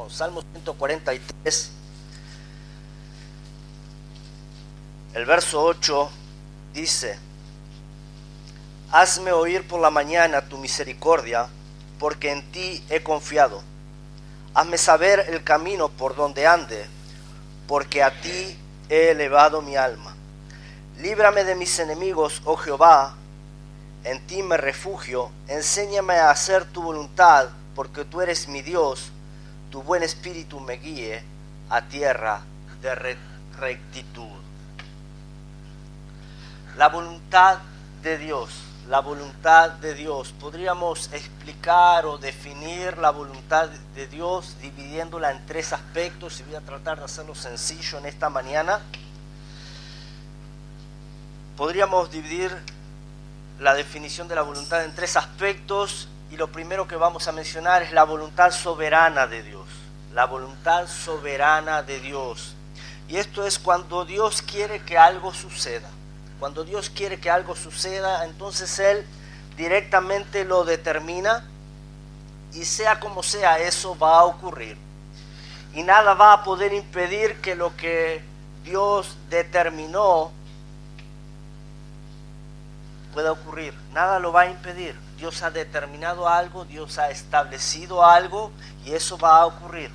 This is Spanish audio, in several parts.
Salmo 143, el verso 8 dice: Hazme oír por la mañana tu misericordia, porque en ti he confiado. Hazme saber el camino por donde ande, porque a ti he elevado mi alma. Líbrame de mis enemigos, oh Jehová, en ti me refugio. Enséñame a hacer tu voluntad, porque tú eres mi Dios. Tu buen espíritu me guíe a tierra de rectitud. La voluntad de Dios, la voluntad de Dios. Podríamos explicar o definir la voluntad de Dios dividiéndola en tres aspectos, y voy a tratar de hacerlo sencillo en esta mañana. Podríamos dividir la definición de la voluntad en tres aspectos, y lo primero que vamos a mencionar es la voluntad soberana de Dios. La voluntad soberana de Dios. Y esto es cuando Dios quiere que algo suceda. Cuando Dios quiere que algo suceda, entonces Él directamente lo determina, y sea como sea, eso va a ocurrir. Y nada va a poder impedir que lo que Dios determinó pueda ocurrir. Nada lo va a impedir. Dios ha determinado algo, Dios ha establecido algo, y eso va a ocurrir.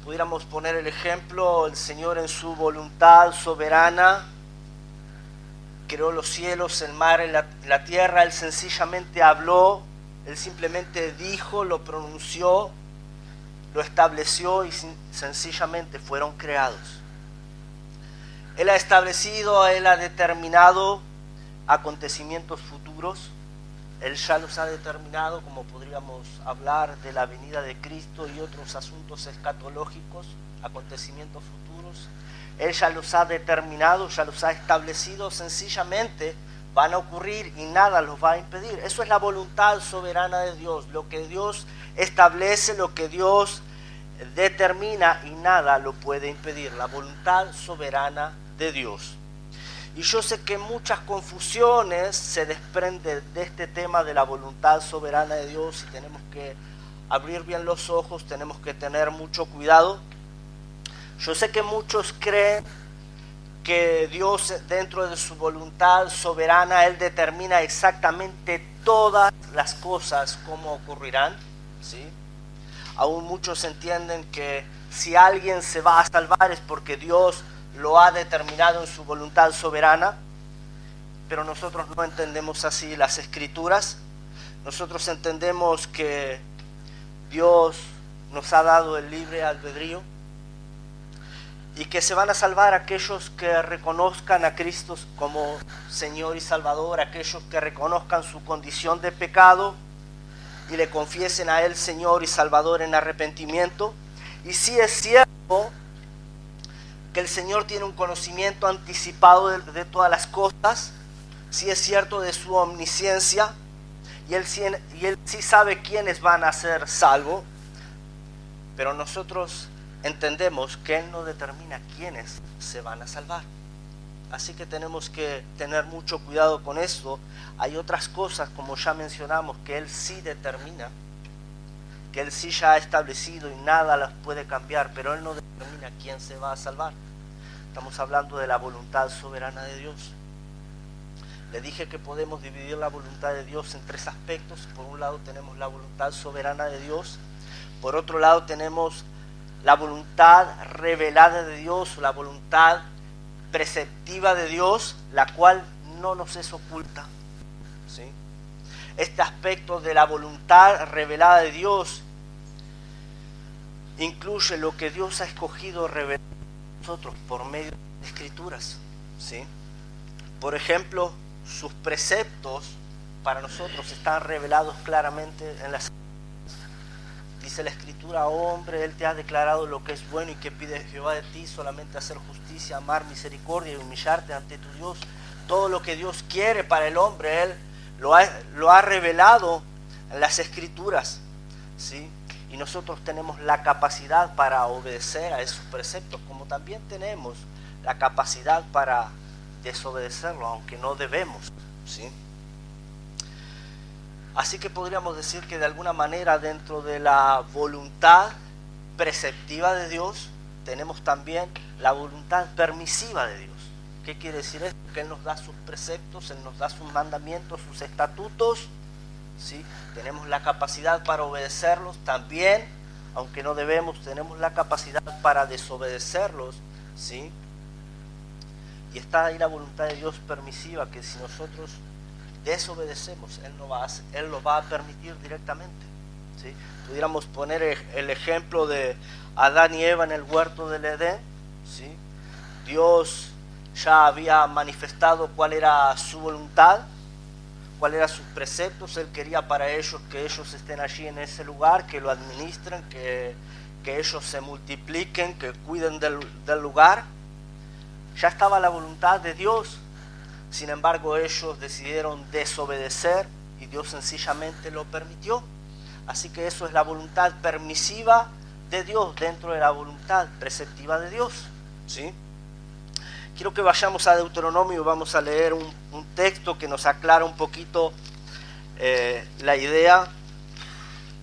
Pudiéramos poner el ejemplo: el Señor en su voluntad soberana creó los cielos, el mar y la tierra. Él sencillamente habló, Él simplemente dijo, lo pronunció, lo estableció, y sencillamente fueron creados. Él ha establecido, Él ha determinado acontecimientos futuros. Él ya los ha determinado, como podríamos hablar de la venida de Cristo y otros asuntos escatológicos, acontecimientos futuros. Él ya los ha determinado, ya los ha establecido, sencillamente van a ocurrir y nada los va a impedir. Eso es la voluntad soberana de Dios, lo que Dios establece, lo que Dios determina, y nada lo puede impedir. La voluntad soberana de Dios. Y yo sé que muchas confusiones se desprenden de este tema de la voluntad soberana de Dios, y tenemos que abrir bien los ojos, tenemos que tener mucho cuidado. Yo sé que muchos creen que Dios, dentro de su voluntad soberana, Él determina exactamente todas las cosas cómo ocurrirán, ¿sí? Aún muchos entienden que si alguien se va a salvar es porque Dios lo ha determinado en su voluntad soberana, pero nosotros no entendemos así las Escrituras. Nosotros entendemos que Dios nos ha dado el libre albedrío, y que se van a salvar aquellos que reconozcan a Cristo como Señor y Salvador, aquellos que reconozcan su condición de pecado y le confiesen a Él Señor y Salvador en arrepentimiento. Y sí es cierto que el Señor tiene un conocimiento anticipado de todas las cosas, sí es cierto de su omnisciencia, y Él sí sabe quiénes van a ser salvos, pero nosotros entendemos que Él no determina quiénes se van a salvar. Así que tenemos que tener mucho cuidado con eso. Hay otras cosas, como ya mencionamos, que Él sí determina, que Él sí ya ha establecido, y nada las puede cambiar, pero Él no determina quién se va a salvar. Estamos hablando de la voluntad soberana de Dios. Le dije que podemos dividir la voluntad de Dios en tres aspectos. Por un lado tenemos la voluntad soberana de Dios. Por otro lado tenemos la voluntad revelada de Dios, la voluntad preceptiva de Dios, la cual no nos es oculta, ¿sí? Este aspecto de la voluntad revelada de Dios incluye lo que Dios ha escogido revelar a nosotros por medio de Escrituras, ¿sí? Por ejemplo, sus preceptos para nosotros están revelados claramente en las... Dice la Escritura: oh hombre, Él te ha declarado lo que es bueno, y que pide Jehová de ti, solamente hacer justicia, amar misericordia y humillarte ante tu Dios. Todo lo que Dios quiere para el hombre, Él lo ha revelado en las Escrituras, ¿sí? Y nosotros tenemos la capacidad para obedecer a esos preceptos, como también tenemos la capacidad para desobedecerlo, aunque no debemos, ¿sí? Así que podríamos decir que de alguna manera dentro de la voluntad preceptiva de Dios tenemos también la voluntad permisiva de Dios. ¿Qué quiere decir esto? Que Él nos da sus preceptos, Él nos da sus mandamientos, sus estatutos, ¿sí? Tenemos la capacidad para obedecerlos también, aunque no debemos, tenemos la capacidad para desobedecerlos, ¿sí? Y está ahí la voluntad de Dios permisiva, que si nosotros desobedecemos, Él lo va a permitir directamente, ¿sí? Pudiéramos poner el ejemplo de Adán y Eva en el huerto del Edén, ¿sí? Dios ya había manifestado cuál era su voluntad, cuáles eran sus preceptos. Él quería para ellos que ellos estén allí en ese lugar, que lo administren, que ellos se multipliquen, que cuiden del lugar. Ya estaba la voluntad de Dios. Sin embargo, ellos decidieron desobedecer y Dios sencillamente lo permitió. Así que eso es la voluntad permisiva de Dios dentro de la voluntad preceptiva de Dios, ¿sí? Quiero que vayamos a Deuteronomio y vamos a leer un texto que nos aclara un poquito la idea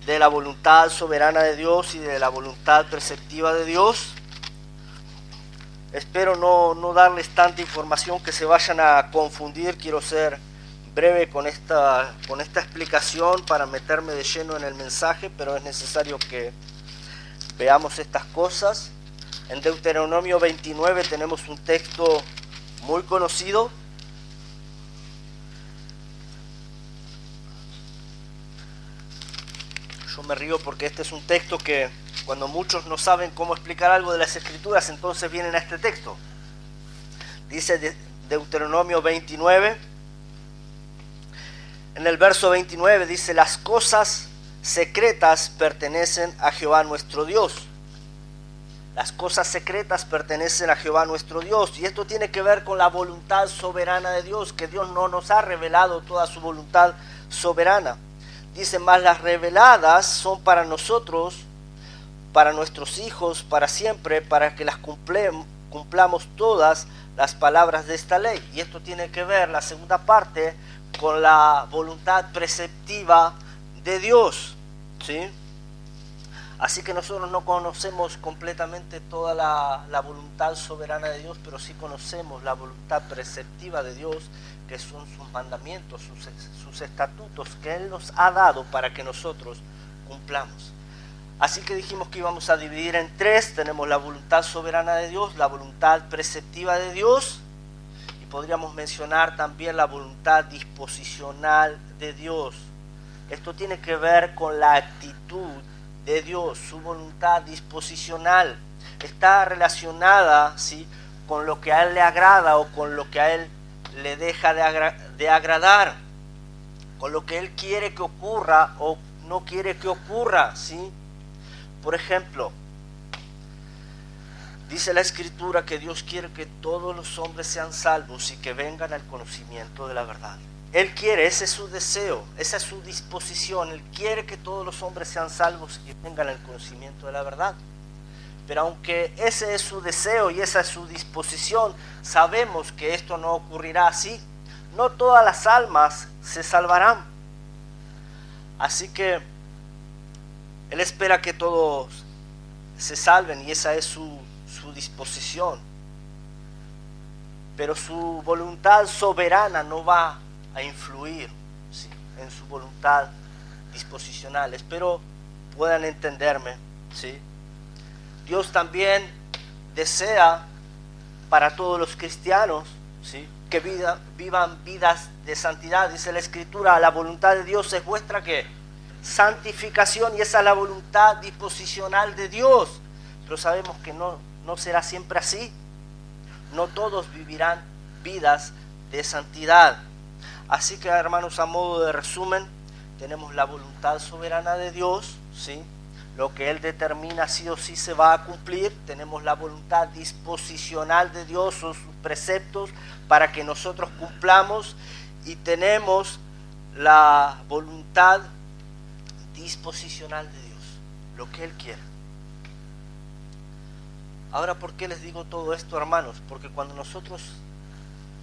de la voluntad soberana de Dios y de la voluntad preceptiva de Dios. Espero no darles tanta información que se vayan a confundir. Quiero ser breve con esta explicación para meterme de lleno en el mensaje, pero es necesario que veamos estas cosas. En Deuteronomio 29 tenemos un texto muy conocido. Yo me río porque este es un texto que cuando muchos no saben cómo explicar algo de las Escrituras, entonces vienen a este texto. Dice Deuteronomio 29, en el verso 29 dice: las cosas secretas pertenecen a Jehová nuestro Dios. Las cosas secretas pertenecen a Jehová nuestro Dios. Y esto tiene que ver con la voluntad soberana de Dios, que Dios no nos ha revelado toda su voluntad soberana. Dice: más las reveladas son para nosotros, para nuestros hijos, para siempre, para que las cumplamos todas las palabras de esta ley. Y esto tiene que ver, la segunda parte, con la voluntad preceptiva de Dios, ¿sí? Así que nosotros no conocemos completamente toda la voluntad soberana de Dios, pero sí conocemos la voluntad preceptiva de Dios, que son sus mandamientos, sus estatutos que Él nos ha dado para que nosotros cumplamos. Así que dijimos que íbamos a dividir en tres. Tenemos la voluntad soberana de Dios, la voluntad preceptiva de Dios, y podríamos mencionar también la voluntad disposicional de Dios. Esto tiene que ver con la actitud de Dios, su voluntad disposicional. Está relacionada, ¿sí?, con lo que a Él le agrada o con lo que a Él le deja de agradar, con lo que Él quiere que ocurra o no quiere que ocurra, ¿sí? Por ejemplo, dice la Escritura que Dios quiere que todos los hombres sean salvos y que vengan al conocimiento de la verdad. Él quiere, ese es su deseo, esa es su disposición. Él quiere que todos los hombres sean salvos y vengan al conocimiento de la verdad. Pero aunque ese es su deseo y esa es su disposición, sabemos que esto no ocurrirá así. No todas las almas se salvarán. Así que Él espera que todos se salven y esa es su disposición. Pero su voluntad soberana no va a influir, ¿sí?, en su voluntad disposicional. Espero puedan entenderme, ¿sí? Dios también desea para todos los cristianos, ¿sí?, que vivan vidas de santidad. Dice la Escritura: la voluntad de Dios es vuestra ¿qué? Santificación, y esa es la voluntad disposicional de Dios. Pero sabemos que no será siempre así. No todos vivirán vidas de santidad. Así que, hermanos, a modo de resumen, tenemos la voluntad soberana de Dios, ¿sí? Lo que Él determina sí o sí se va a cumplir. Tenemos la voluntad disposicional de Dios o sus preceptos para que nosotros cumplamos. Y tenemos la voluntad disposicional de Dios, lo que Él quiere. Ahora, ¿por qué les digo todo esto, hermanos? Porque cuando nosotros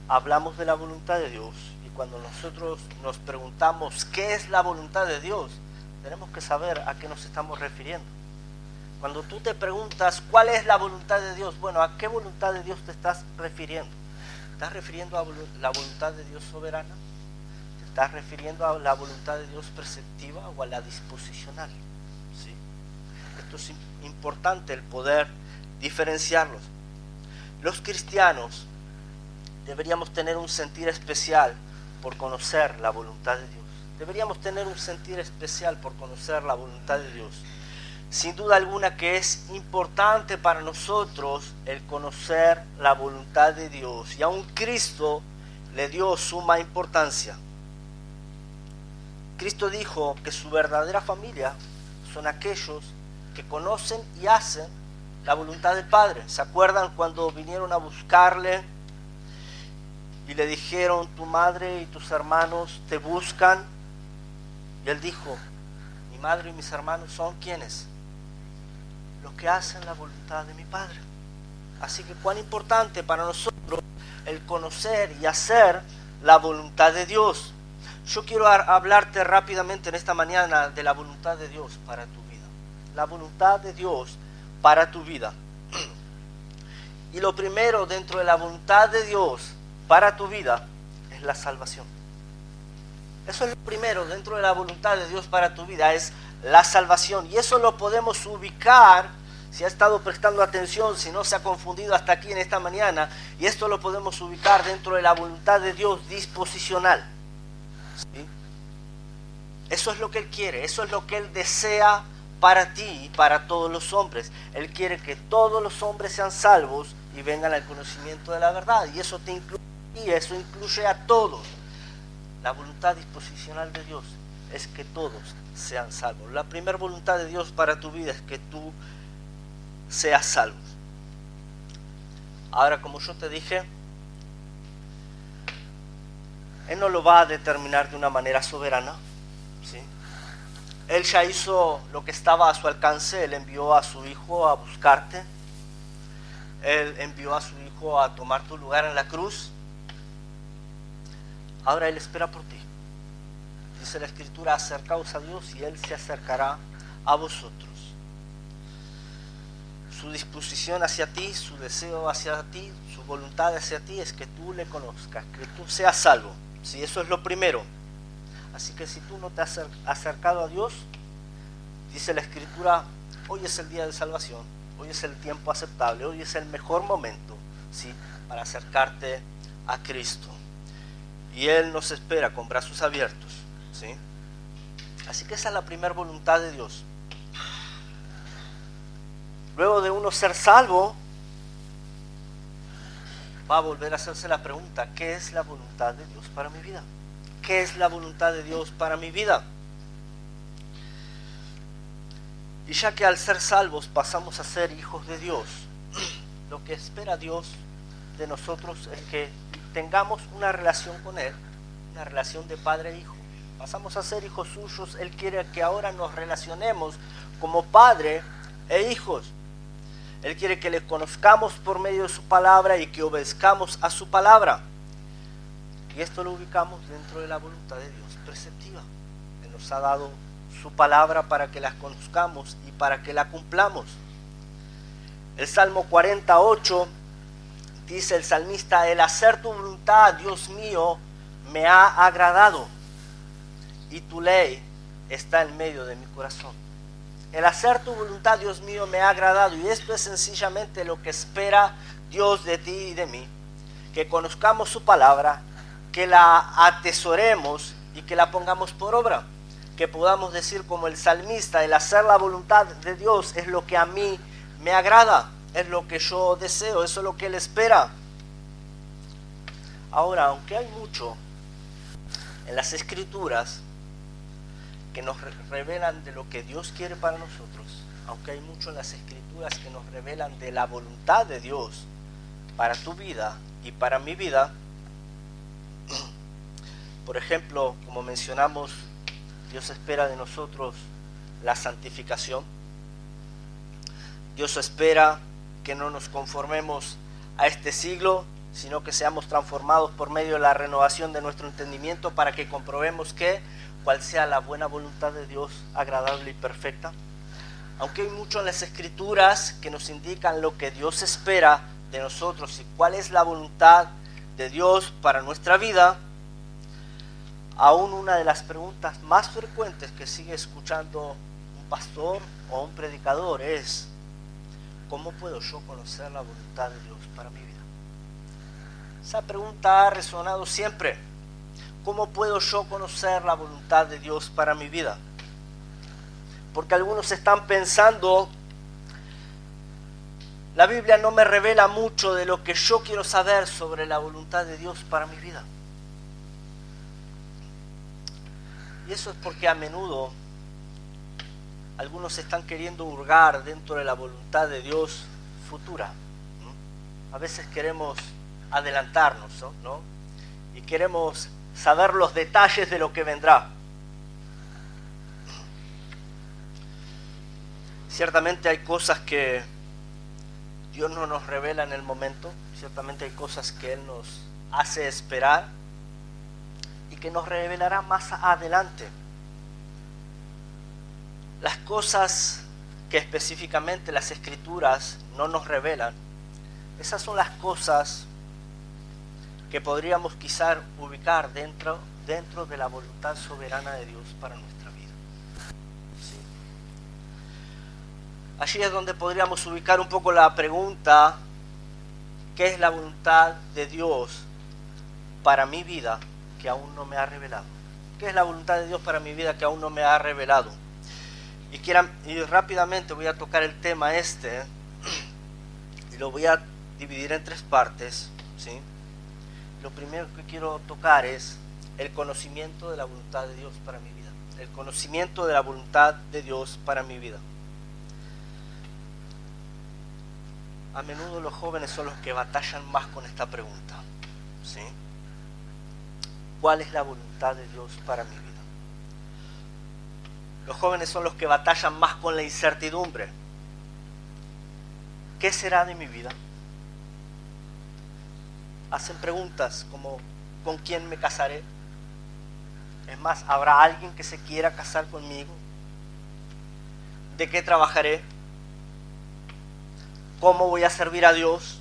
hablamos de la voluntad de Dios y cuando nosotros nos preguntamos qué es la voluntad de Dios, tenemos que saber a qué nos estamos refiriendo. Cuando tú te preguntas cuál es la voluntad de Dios, bueno, ¿a qué voluntad de Dios te estás refiriendo? ¿Te estás refiriendo a la voluntad de Dios soberana? ¿Te estás refiriendo a la voluntad de Dios preceptiva o a la disposicional? ¿Sí? Esto es importante, el poder diferenciarlos. Los cristianos deberíamos tener un sentir especial por conocer la voluntad de Dios. Deberíamos tener un sentir especial por conocer la voluntad de Dios. Sin duda alguna que es importante para nosotros el conocer la voluntad de Dios. Y aún Cristo le dio suma importancia. Cristo dijo que su verdadera familia son aquellos que conocen y hacen la voluntad del Padre. ¿Se acuerdan cuando vinieron a buscarle y le dijeron, tu madre y tus hermanos te buscan? Y él dijo, mi madre y mis hermanos son ¿quiénes? Los que hacen la voluntad de mi Padre. Así que cuán importante para nosotros el conocer y hacer la voluntad de Dios. Yo quiero hablarte rápidamente en esta mañana de la voluntad de Dios para tu vida. La voluntad de Dios para tu vida. Y lo primero dentro de la voluntad de Dios para tu vida es la salvación. Eso es lo primero dentro de la voluntad de Dios para tu vida, es la salvación. Y eso lo podemos ubicar, si ha estado prestando atención, si no se ha confundido hasta aquí en esta mañana, y esto lo podemos ubicar dentro de la voluntad de Dios disposicional. ¿Sí? Eso es lo que Él quiere, eso es lo que Él desea para ti y para todos los hombres. Él quiere que todos los hombres sean salvos y vengan al conocimiento de la verdad. Y eso te incluye, y eso incluye a todos. La voluntad disposicional de Dios es que todos sean salvos. La primera voluntad de Dios para tu vida es que tú seas salvo. Ahora, como yo te dije, Él no lo va a determinar de una manera soberana, ¿sí? Él ya hizo lo que estaba a su alcance. Él envió a su Hijo a buscarte. Él envió a su Hijo a tomar tu lugar en la cruz. Ahora Él espera por ti. Dice la Escritura, acercaos a Dios y Él se acercará a vosotros. Su disposición hacia ti, su deseo hacia ti, su voluntad hacia ti es que tú le conozcas, que tú seas salvo. Sí, eso es lo primero. Así que si tú no te has acercado a Dios, dice la Escritura, hoy es el día de salvación, hoy es el tiempo aceptable, hoy es el mejor momento, ¿sí?, para acercarte a Cristo. Y Él nos espera con brazos abiertos, ¿sí? Así que esa es la primera voluntad de Dios. Luego de uno ser salvo, va a volver a hacerse la pregunta, ¿qué es la voluntad de Dios para mi vida? ¿Qué es la voluntad de Dios para mi vida? Y ya que al ser salvos pasamos a ser hijos de Dios, lo que espera Dios de nosotros es que tengamos una relación con Él, una relación de padre e hijo. Pasamos a ser hijos suyos. Él quiere que ahora nos relacionemos como padre e hijos. Él quiere que le conozcamos por medio de su palabra y que obedezcamos a su palabra. Y esto lo ubicamos dentro de la voluntad de Dios preceptiva. Él nos ha dado su palabra para que la conozcamos y para que la cumplamos. El Salmo 48 dice el salmista, el hacer tu voluntad, Dios mío, me ha agradado y tu ley está en medio de mi corazón. El hacer tu voluntad, Dios mío, me ha agradado, y esto es sencillamente lo que espera Dios de ti y de mí, que conozcamos su palabra, que la atesoremos y que la pongamos por obra, que podamos decir como el salmista, el hacer la voluntad de Dios es lo que a mí me agrada, es lo que yo deseo, eso es lo que Él espera. Ahora, aunque hay mucho en las Escrituras que nos revelan de lo que Dios quiere para nosotros, aunque hay mucho en las Escrituras que nos revelan de la voluntad de Dios para tu vida y para mi vida, por ejemplo, como mencionamos, Dios espera de nosotros la santificación. Dios espera que no nos conformemos a este siglo, sino que seamos transformados por medio de la renovación de nuestro entendimiento para que comprobemos cuál sea la buena voluntad de Dios, agradable y perfecta. Aunque hay mucho en las Escrituras que nos indican lo que Dios espera de nosotros y cuál es la voluntad de Dios para nuestra vida, aún una de las preguntas más frecuentes que sigue escuchando un pastor o un predicador es: ¿cómo puedo yo conocer la voluntad de Dios para mi vida? Esa pregunta ha resonado siempre. ¿Cómo puedo yo conocer la voluntad de Dios para mi vida? Porque algunos están pensando: la Biblia no me revela mucho de lo que yo quiero saber sobre la voluntad de Dios para mi vida. Y eso es porque a menudo algunos están queriendo hurgar dentro de la voluntad de Dios futura. A veces queremos adelantarnos, ¿no? Y queremos saber los detalles de lo que vendrá. Ciertamente hay cosas que Dios no nos revela en el momento, ciertamente hay cosas que Él nos hace esperar y que nos revelará más adelante. Las cosas que específicamente las Escrituras no nos revelan, esas son las cosas que podríamos quizás ubicar dentro de la voluntad soberana de Dios para nuestra vida. ¿Sí? Allí es donde podríamos ubicar un poco la pregunta: ¿qué es la voluntad de Dios para mi vida que aún no me ha revelado? ¿Qué es la voluntad de Dios para mi vida que aún no me ha revelado? Y rápidamente voy a tocar el tema y lo voy a dividir en 3 partes, ¿sí? Lo primero que quiero tocar es el conocimiento de la voluntad de Dios para mi vida. El conocimiento de la voluntad de Dios para mi vida. A menudo los jóvenes son los que batallan más con esta pregunta, ¿sí? ¿Cuál es la voluntad de Dios para mi vida? Los jóvenes son los que batallan más con la incertidumbre. ¿Qué será de mi vida? Hacen preguntas como: ¿con quién me casaré? Es más, ¿habrá alguien que se quiera casar conmigo? ¿De qué trabajaré? ¿Cómo voy a servir a Dios?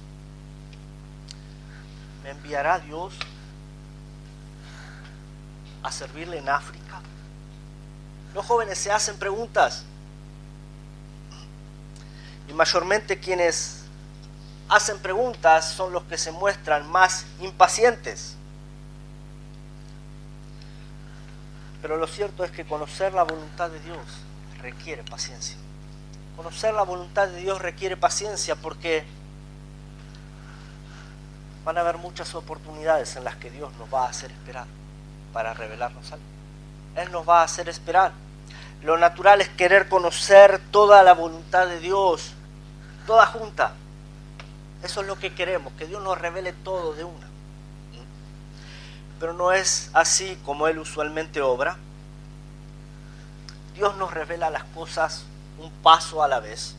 ¿Me enviará Dios a servirle en África? Los jóvenes se hacen preguntas. Y mayormente quienes hacen preguntas son los que se muestran más impacientes. Pero lo cierto es que conocer la voluntad de Dios requiere paciencia. Conocer la voluntad de Dios requiere paciencia porque van a haber muchas oportunidades en las que Dios nos va a hacer esperar para revelarnos algo. Él nos va a hacer esperar. Lo natural es querer conocer toda la voluntad de Dios, toda junta. Eso es lo que queremos, que Dios nos revele todo de una. Pero no es así como Él usualmente obra. Dios nos revela las cosas un paso a la vez.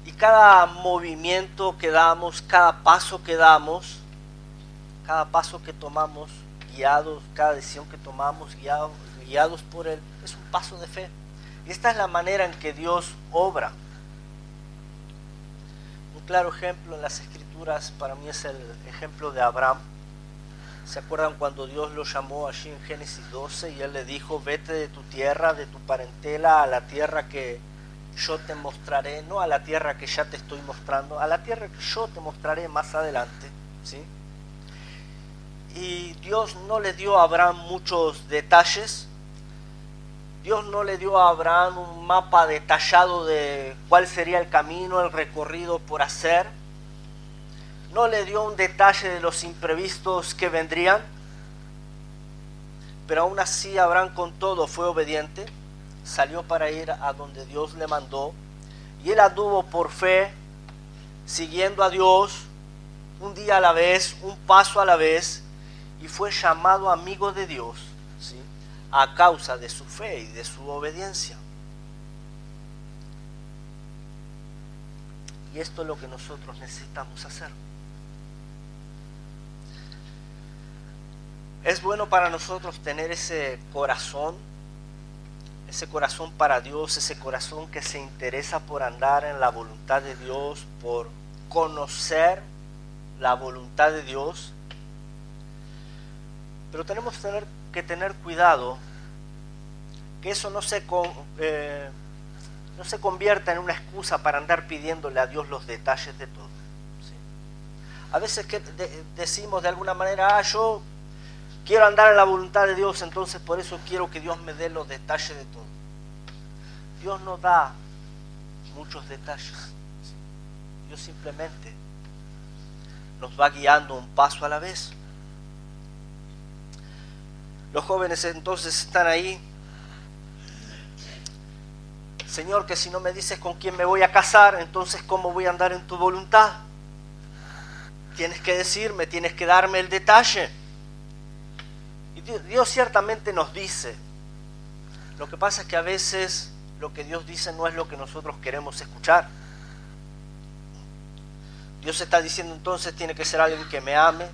Y cada movimiento que damos, cada paso que damos, cada paso que tomamos, guiados, cada decisión que tomamos, guiados por Él, es un paso de fe. Y esta es la manera en que Dios obra. Un claro ejemplo en las Escrituras para mí es el ejemplo de Abraham. ¿Se acuerdan cuando Dios lo llamó allí en Génesis 12 y Él le dijo: vete de tu tierra, de tu parentela, a la tierra que yo te mostraré, no a la tierra que ya te estoy mostrando, a la tierra que yo te mostraré más adelante, ¿sí? Y Dios no le dio a Abraham muchos detalles. Dios no le dio a Abraham un mapa detallado de cuál sería el camino, el recorrido por hacer. No le dio un detalle de los imprevistos que vendrían. Pero aún así Abraham con todo fue obediente. Salió para ir a donde Dios le mandó. Y él anduvo por fe, siguiendo a Dios, un día a la vez, un paso a la vez. Y fue llamado amigo de Dios, ¿sí?, a causa de su fe y de su obediencia. Y esto es lo que nosotros necesitamos hacer. Es bueno para nosotros tener ese corazón para Dios, ese corazón que se interesa por andar en la voluntad de Dios, por conocer la voluntad de Dios. Pero tenemos que tener cuidado que eso no se convierta en una excusa para andar pidiéndole a Dios los detalles de todo. ¿Sí? A veces decimos de alguna manera, yo quiero andar en la voluntad de Dios, entonces por eso quiero que Dios me dé los detalles de todo. Dios no da muchos detalles. ¿Sí? Dios simplemente nos va guiando un paso a la vez. Los jóvenes entonces están ahí. Señor, que si no me dices con quién me voy a casar, entonces ¿cómo voy a andar en tu voluntad? Tienes que decirme, tienes que darme el detalle. Y Dios ciertamente nos dice. Lo que pasa es que a veces lo que Dios dice no es lo que nosotros queremos escuchar. Dios está diciendo entonces tiene que ser alguien que me ame,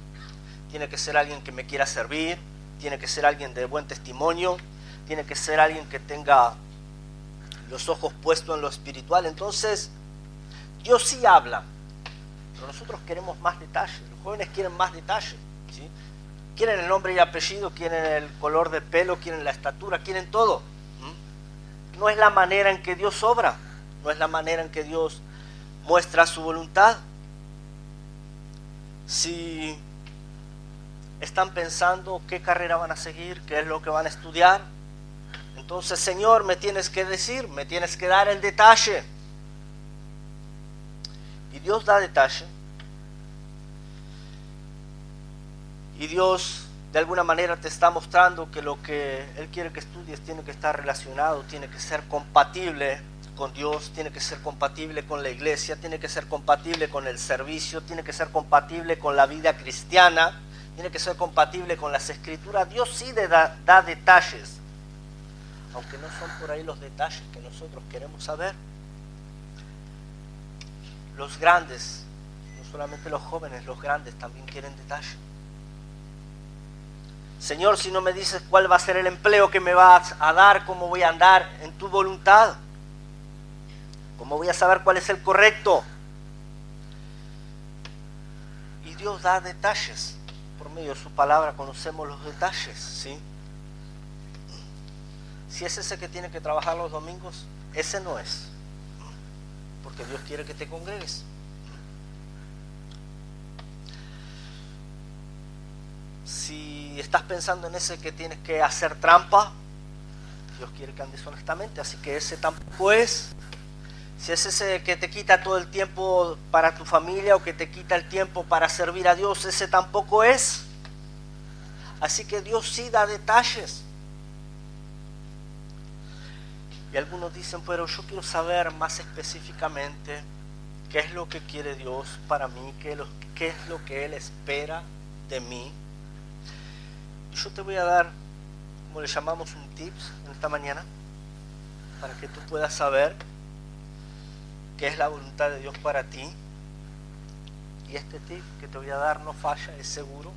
tiene que ser alguien que me quiera servir, tiene que ser alguien de buen testimonio, tiene que ser alguien que tenga los ojos puestos en lo espiritual. Entonces, Dios sí habla, pero nosotros queremos más detalles. Los jóvenes quieren más detalles, ¿sí? Quieren el nombre y apellido, quieren el color de pelo, quieren la estatura, quieren todo. No es la manera en que Dios obra, no es la manera en que Dios muestra su voluntad. Si están pensando qué carrera van a seguir, qué es lo que van a estudiar, entonces, Señor, me tienes que decir, me tienes que dar el detalle. Y Dios da detalle. Y Dios de alguna manera te está mostrando que lo que Él quiere que estudies tiene que estar relacionado, tiene que ser compatible con Dios, tiene que ser compatible con la iglesia, tiene que ser compatible con el servicio, tiene que ser compatible con la vida cristiana, tiene que ser compatible con las escrituras. Dios sí da detalles, aunque no son por ahí los detalles que nosotros queremos saber. Los grandes, no solamente los jóvenes, los grandes también quieren detalles. Señor, si no me dices cuál va a ser el empleo que me vas a dar, cómo voy a andar en tu voluntad, cómo voy a saber cuál es el correcto. Y Dios da detalles. Por medio de su palabra conocemos los detalles, ¿sí? Si es ese que tiene que trabajar los domingos, ese no es. Porque Dios quiere que te congregues. Si estás pensando en ese que tienes que hacer trampa, Dios quiere que andes honestamente, así que ese tampoco es. Si es ese que te quita todo el tiempo para tu familia o que te quita el tiempo para servir a Dios, ese tampoco es. Así que Dios sí da detalles. Y algunos dicen, pero yo quiero saber más específicamente qué es lo que quiere Dios para mí, qué es lo que Él espera de mí. Y yo te voy a dar, como le llamamos, un tips en esta mañana, para que tú puedas saber qué es la voluntad de Dios para ti. Y este tip que te voy a dar no falla, es seguro.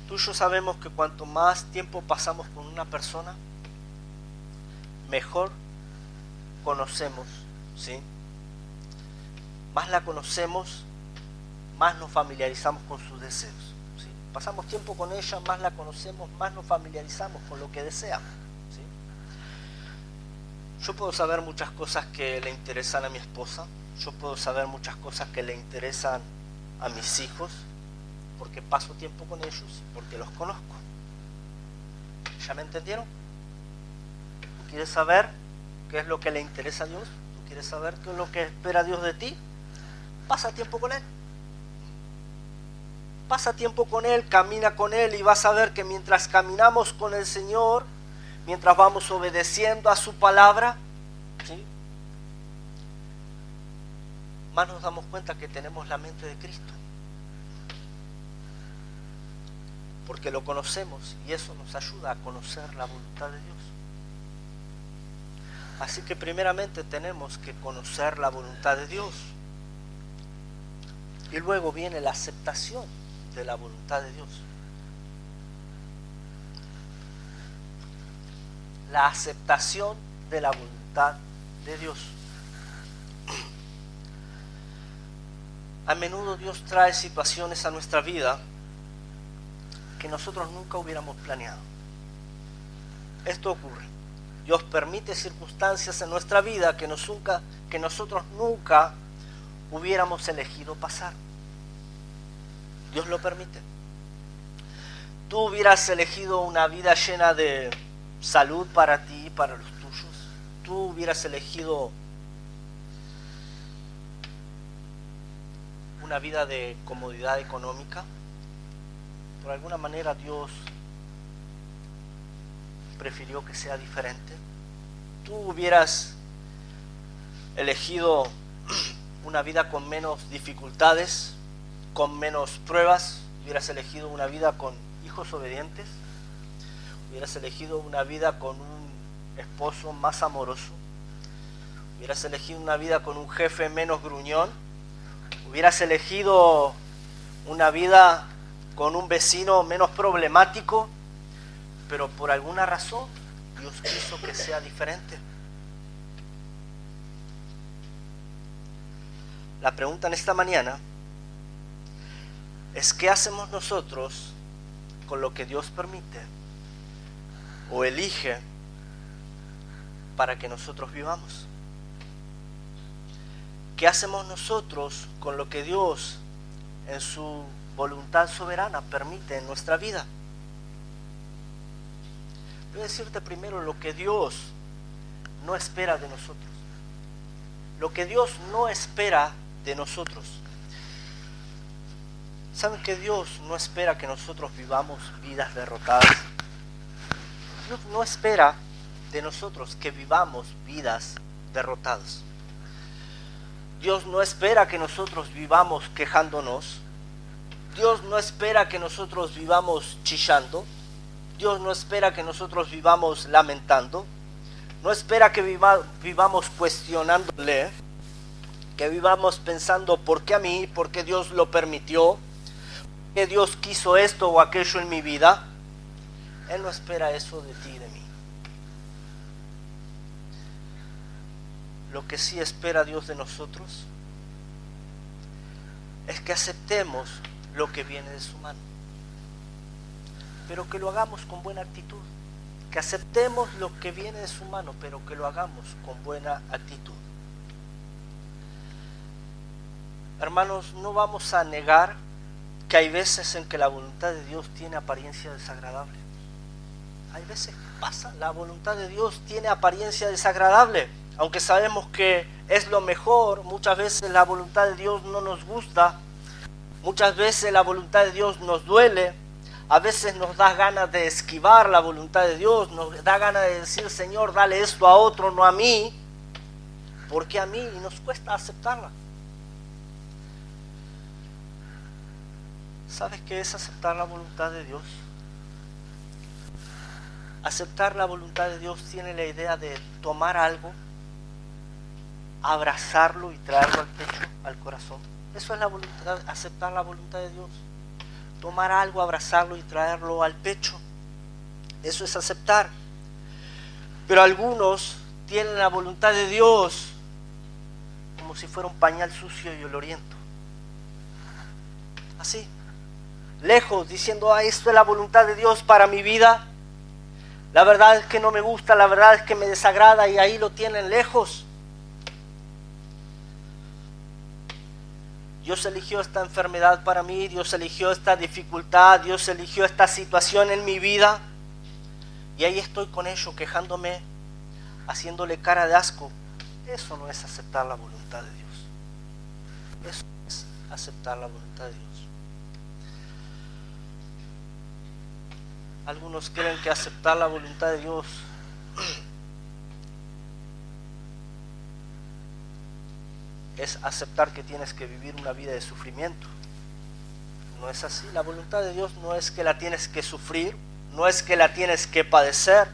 Tú y yo sabemos que cuanto más tiempo pasamos con una persona, mejor conocemos, ¿sí? Más la conocemos, más nos familiarizamos con sus deseos, ¿sí? Pasamos tiempo con ella, más la conocemos, más nos familiarizamos con lo que desea, ¿sí? Yo puedo saber muchas cosas que le interesan a mi esposa, yo puedo saber muchas cosas que le interesan a mis hijos, porque paso tiempo con ellos, porque los conozco. ¿Ya me entendieron? ¿Tú quieres saber qué es lo que le interesa a Dios? ¿Tú quieres saber qué es lo que espera Dios de ti? Pasa tiempo con Él. Pasa tiempo con Él, camina con Él y vas a ver que mientras caminamos con el Señor, mientras vamos obedeciendo a su palabra, ¿sí?, más nos damos cuenta que tenemos la mente de Cristo. Porque lo conocemos y eso nos ayuda a conocer la voluntad de Dios. Así que primeramente tenemos que conocer la voluntad de Dios. Y luego viene la aceptación de la voluntad de Dios. la aceptación de la voluntad de Dios. A menudo Dios trae situaciones a nuestra vida que nosotros nunca hubiéramos planeado. Esto ocurre. Dios permite circunstancias en nuestra vida que nosotros nunca hubiéramos elegido pasar. Dios lo permite. Tú hubieras elegido una vida llena de salud para ti y para los tuyos. Tú hubieras elegido una vida de comodidad económica. Por alguna manera Dios prefirió que sea diferente. Tú hubieras elegido una vida con menos dificultades, con menos pruebas. Hubieras elegido una vida con hijos obedientes. Hubieras elegido una vida con un esposo más amoroso. Hubieras elegido una vida con un jefe menos gruñón. Hubieras elegido una vida con un vecino menos problemático, pero por alguna razón Dios quiso que sea diferente. La pregunta en esta mañana es: ¿qué hacemos nosotros con lo que Dios permite o elige para que nosotros vivamos? ¿Qué hacemos nosotros con lo que Dios en su voluntad soberana permite en nuestra vida? Voy a decirte primero lo que Dios no espera de nosotros. Lo que Dios no espera de nosotros. ¿Saben que Dios no espera que nosotros vivamos vidas derrotadas? Dios no espera de nosotros que vivamos vidas derrotadas. Dios no espera que nosotros vivamos quejándonos. Dios no espera que nosotros vivamos chillando. Dios no espera que nosotros vivamos lamentando. No espera que vivamos cuestionándole, que vivamos pensando ¿por qué a mí? ¿Por qué Dios lo permitió? ¿Por qué Dios quiso esto o aquello en mi vida? Él no espera eso de ti y de mí. Lo que sí espera Dios de nosotros es que aceptemos lo que viene de su mano, pero que lo hagamos con buena actitud. Que aceptemos lo que viene de su mano, pero que lo hagamos con buena actitud. Hermanos, no vamos a negar que hay veces en que la voluntad de Dios tiene apariencia desagradable. Hay veces que pasa, la voluntad de Dios tiene apariencia desagradable. Aunque sabemos que es lo mejor, muchas veces la voluntad de Dios no nos gusta. Muchas veces la voluntad de Dios nos duele. A veces nos da ganas de esquivar la voluntad de Dios. Nos da ganas de decir: Señor, dale esto a otro, no a mí. ¿Por qué a mí? Y nos cuesta aceptarla. ¿Sabes qué es aceptar la voluntad de Dios? Aceptar la voluntad de Dios tiene la idea de tomar algo, abrazarlo y traerlo al pecho, al corazón. Eso es la voluntad, aceptar la voluntad de Dios. Tomar algo, abrazarlo y traerlo al pecho. Eso es aceptar. Pero algunos tienen la voluntad de Dios como si fuera un pañal sucio y oloriento. Así, lejos, diciendo: esto es la voluntad de Dios para mi vida. La verdad es que no me gusta, la verdad es que me desagrada, y ahí lo tienen lejos. Dios eligió esta enfermedad para mí, Dios eligió esta dificultad, Dios eligió esta situación en mi vida. Y ahí estoy con ello, quejándome, haciéndole cara de asco. Eso no es aceptar la voluntad de Dios. Eso es aceptar la voluntad de Dios. Algunos creen que aceptar la voluntad de Dios es aceptar que tienes que vivir una vida de sufrimiento. No es así. La voluntad de Dios no es que la tienes que sufrir, no es que la tienes que padecer.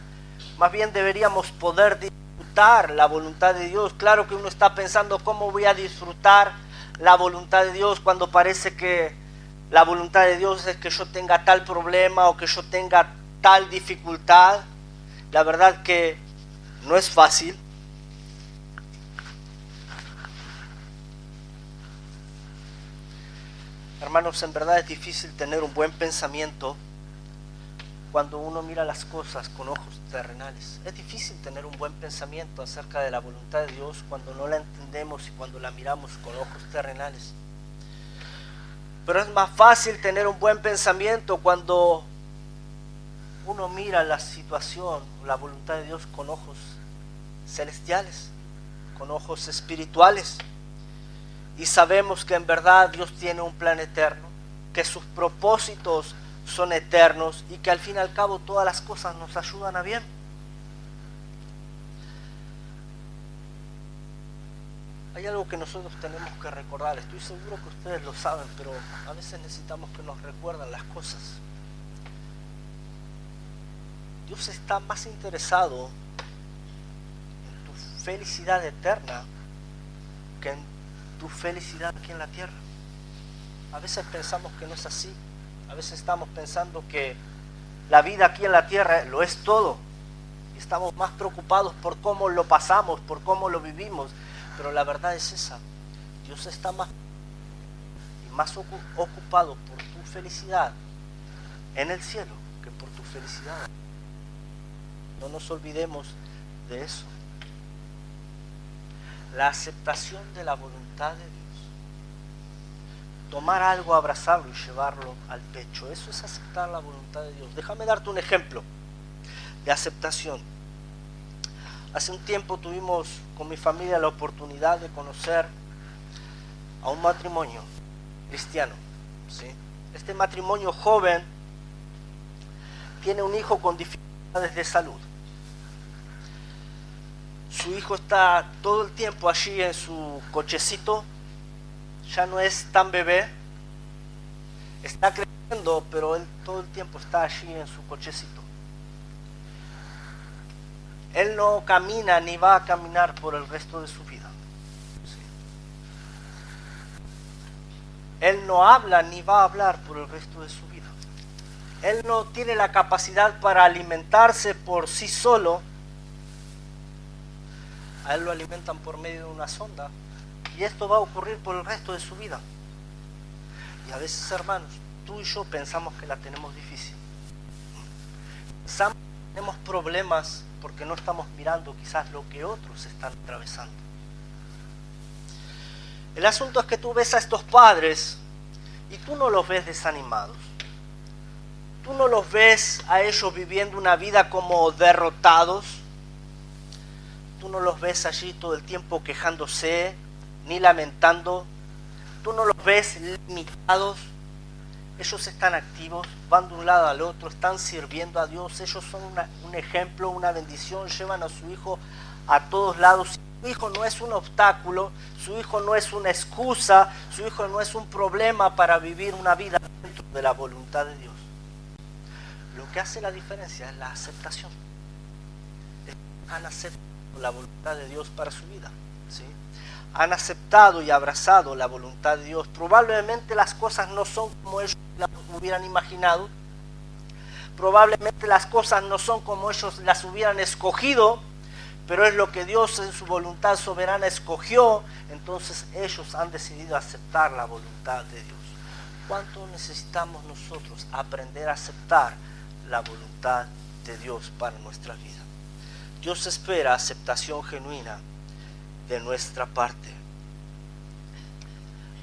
Más bien deberíamos poder disfrutar la voluntad de Dios. Claro que uno está pensando: ¿cómo voy a disfrutar la voluntad de Dios cuando parece que la voluntad de Dios es que yo tenga tal problema o que yo tenga tal dificultad? La verdad que no es fácil. Hermanos, en verdad es difícil tener un buen pensamiento cuando uno mira las cosas con ojos terrenales. Es difícil tener un buen pensamiento acerca de la voluntad de Dios cuando no la entendemos y cuando la miramos con ojos terrenales. Pero es más fácil tener un buen pensamiento cuando uno mira la situación, la voluntad de Dios con ojos celestiales, con ojos espirituales. Y sabemos que en verdad Dios tiene un plan eterno, que sus propósitos son eternos y que al fin y al cabo todas las cosas nos ayudan a bien. Hay algo que nosotros tenemos que recordar. Estoy seguro que ustedes lo saben, pero a veces necesitamos que nos recuerden las cosas. Dios está más interesado en tu felicidad eterna que en tu felicidad aquí en la tierra. A veces pensamos que no es así. A veces estamos pensando que la vida aquí en la tierra lo es todo. Y estamos más preocupados por cómo lo pasamos, por cómo lo vivimos. Pero la verdad es esa. Dios está más ocupado por tu felicidad en el cielo que por tu felicidad. No nos olvidemos de eso. La aceptación de la voluntad de Dios. Tomar algo, abrazarlo y llevarlo al pecho. Eso es aceptar la voluntad de Dios. Déjame darte un ejemplo de aceptación. Hace un tiempo tuvimos con mi familia la oportunidad de conocer a un matrimonio cristiano, ¿sí? Este matrimonio joven tiene un hijo con dificultades de salud. Su hijo está todo el tiempo allí en su cochecito. Ya no es tan bebé, está creciendo, pero él todo el tiempo está allí en su cochecito. Él no camina ni va a caminar por el resto de su vida. Sí. Él no habla ni va a hablar por el resto de su vida. Él no tiene la capacidad para alimentarse por sí solo. A él lo alimentan por medio de una sonda. Y esto va a ocurrir por el resto de su vida. Y a veces, hermanos, tú y yo pensamos que la tenemos difícil. Pensamos que tenemos problemas porque no estamos mirando quizás lo que otros están atravesando. El asunto es que tú ves a estos padres y tú no los ves desanimados. Tú no los ves a ellos viviendo una vida como derrotados. Tú no los ves allí todo el tiempo quejándose ni lamentando. Tú no los ves limitados. Ellos están activos, van de un lado al otro, están sirviendo a Dios. Ellos son un ejemplo, una bendición, llevan a su hijo a todos lados. Su hijo no es un obstáculo, su hijo no es una excusa, su hijo no es un problema para vivir una vida dentro de la voluntad de Dios. Lo que hace la diferencia es la aceptación. Han aceptado la voluntad de Dios para su vida, ¿sí? Han aceptado y abrazado la voluntad de Dios. Probablemente las cosas no son como ellos las hubieran imaginado. Probablemente las cosas no son como ellos las hubieran escogido, pero es lo que Dios en su voluntad soberana escogió. Entonces ellos han decidido aceptar la voluntad de Dios. ¿Cuánto necesitamos nosotros aprender a aceptar la voluntad de Dios para nuestra vida? Dios espera aceptación genuina de nuestra parte.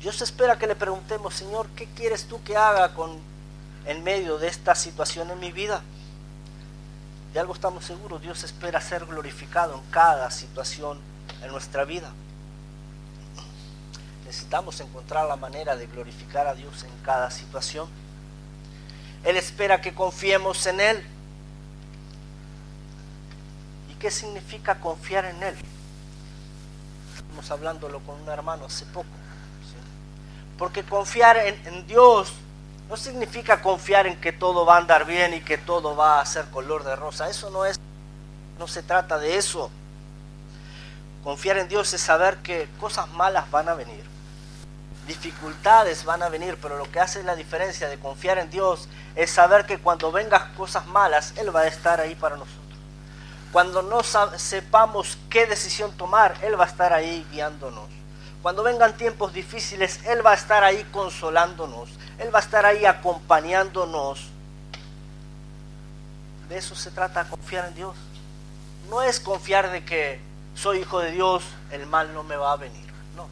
Dios espera que le preguntemos: Señor, ¿qué quieres tú que haga en medio de esta situación en mi vida? De algo estamos seguros: Dios espera ser glorificado en cada situación en nuestra vida. Necesitamos encontrar la manera de glorificar a Dios en cada situación. Él espera que confiemos en Él. ¿Y qué significa confiar en Él? Estamos hablándolo con un hermano hace poco, ¿sí? Porque confiar en Dios no significa confiar en que todo va a andar bien y que todo va a ser color de rosa. Eso no se trata de eso. Confiar en Dios es saber que cosas malas van a venir, dificultades van a venir, pero lo que hace la diferencia de confiar en Dios es saber que cuando vengan cosas malas, Él va a estar ahí para nosotros. Cuando no sepamos qué decisión tomar, Él va a estar ahí guiándonos. Cuando vengan tiempos difíciles, Él va a estar ahí consolándonos. Él va a estar ahí acompañándonos. De eso se trata, confiar en Dios. No es confiar de que soy hijo de Dios, el mal no me va a venir. No.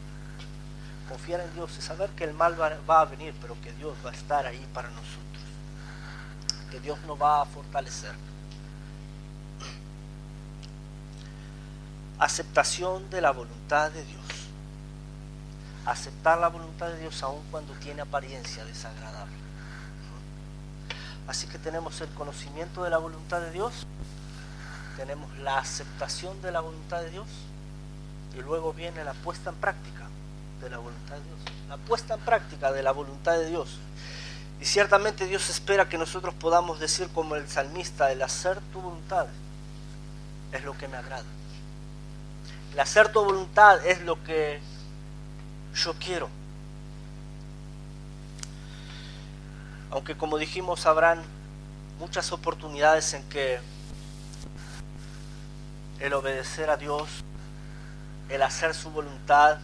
Confiar en Dios es saber que el mal va a venir, pero que Dios va a estar ahí para nosotros. Que Dios nos va a fortalecer. Aceptación de la voluntad de Dios. Aceptar la voluntad de Dios aun cuando tiene apariencia desagradable. Así que tenemos el conocimiento de la voluntad de Dios, tenemos la aceptación de la voluntad de Dios y luego viene la puesta en práctica de la voluntad de Dios. La puesta en práctica de la voluntad de Dios. Y ciertamente Dios espera que nosotros podamos decir como el salmista, el hacer tu voluntad es lo que me agrada. El hacer tu voluntad es lo que yo quiero. Aunque como dijimos, habrán muchas oportunidades en que el obedecer a Dios, el hacer su voluntad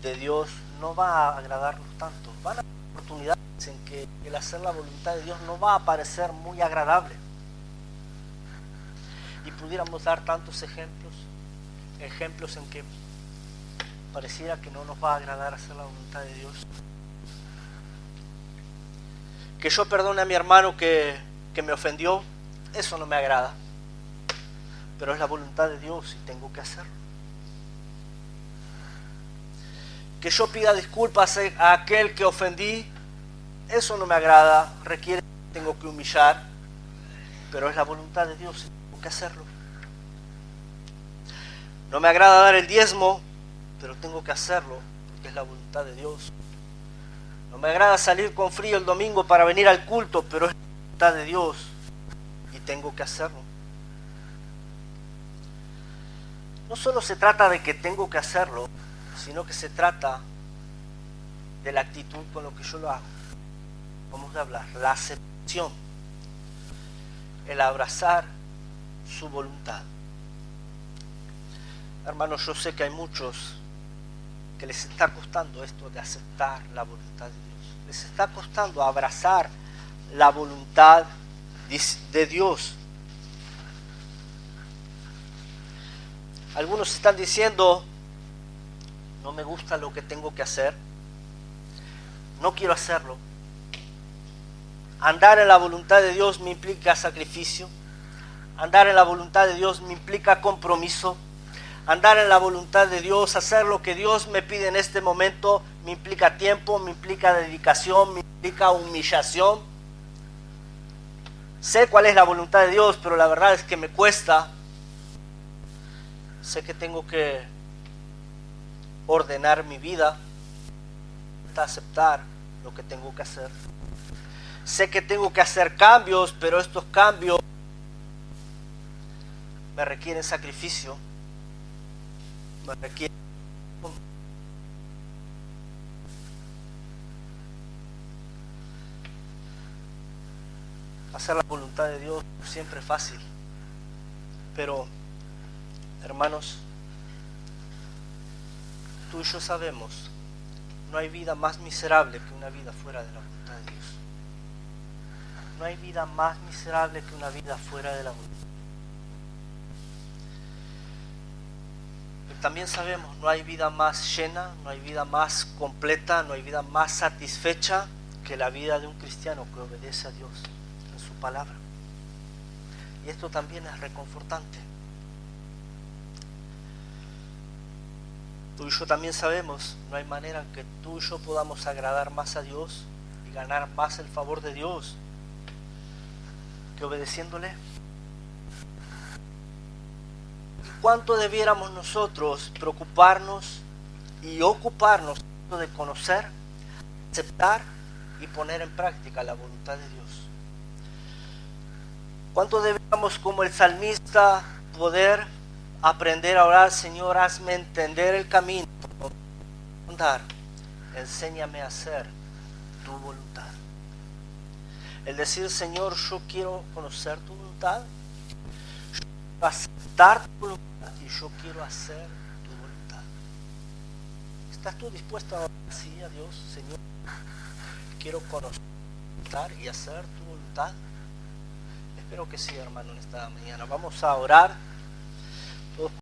de Dios no va a agradarnos tanto. Van a haber oportunidades en que el hacer la voluntad de Dios no va a parecer muy agradable. Y pudiéramos dar tantos ejemplos en que pareciera que no nos va a agradar hacer la voluntad de Dios. Que yo perdone a mi hermano que me ofendió, eso no me agrada. Pero es la voluntad de Dios y tengo que hacerlo. Que yo pida disculpas a aquel que ofendí, eso no me agrada, requiere, tengo que humillar, pero es la voluntad de Dios y tengo que hacerlo. No me agrada dar el diezmo, pero tengo que hacerlo porque es la voluntad de Dios. No me agrada salir con frío el domingo para venir al culto, pero es la voluntad de Dios y tengo que hacerlo. No solo se trata de que tengo que hacerlo, sino que se trata de la actitud con lo que yo lo hago. Vamos a hablar, la aceptación, el abrazar su voluntad. Hermanos, yo sé que hay muchos que les está costando esto de aceptar la voluntad de Dios. Les está costando abrazar la voluntad de Dios. Algunos están diciendo, no me gusta lo que tengo que hacer, no quiero hacerlo. Andar en la voluntad de Dios me implica sacrificio. Andar en la voluntad de Dios me implica compromiso. Andar en la voluntad de Dios, hacer lo que Dios me pide en este momento, me implica tiempo, me implica dedicación, me implica humillación. Sé cuál es la voluntad de Dios, pero la verdad es que me cuesta. Sé que tengo que ordenar mi vida, aceptar lo que tengo que hacer. Sé que tengo que hacer cambios, pero estos cambios me requieren sacrificio, me requieren hacer la voluntad de Dios. Siempre es fácil, pero hermanos, tú y yo sabemos, no hay vida más miserable que una vida fuera de la voluntad de Dios. No hay vida más miserable que una vida fuera de la voluntad. Pero también sabemos, no hay vida más llena, no hay vida más completa, no hay vida más satisfecha que la vida de un cristiano que obedece a Dios en su palabra. Y esto también es reconfortante. Tú y yo también sabemos, no hay manera en que tú y yo podamos agradar más a Dios y ganar más el favor de Dios que obedeciéndole. ¿Cuánto debiéramos nosotros preocuparnos y ocuparnos de conocer, aceptar y poner en práctica la voluntad de Dios? ¿Cuánto deberíamos, como el salmista, poder aprender a orar? Señor, hazme entender el camino, andar, enséñame a hacer tu voluntad. El decir, Señor, yo quiero conocer tu voluntad, yo quiero aceptar tu voluntad y yo quiero hacer tu voluntad. ¿Estás tú dispuesto a orar así a Dios? Señor, quiero conocer y hacer tu voluntad. Espero que sí, hermano, en esta mañana. Vamos a orar.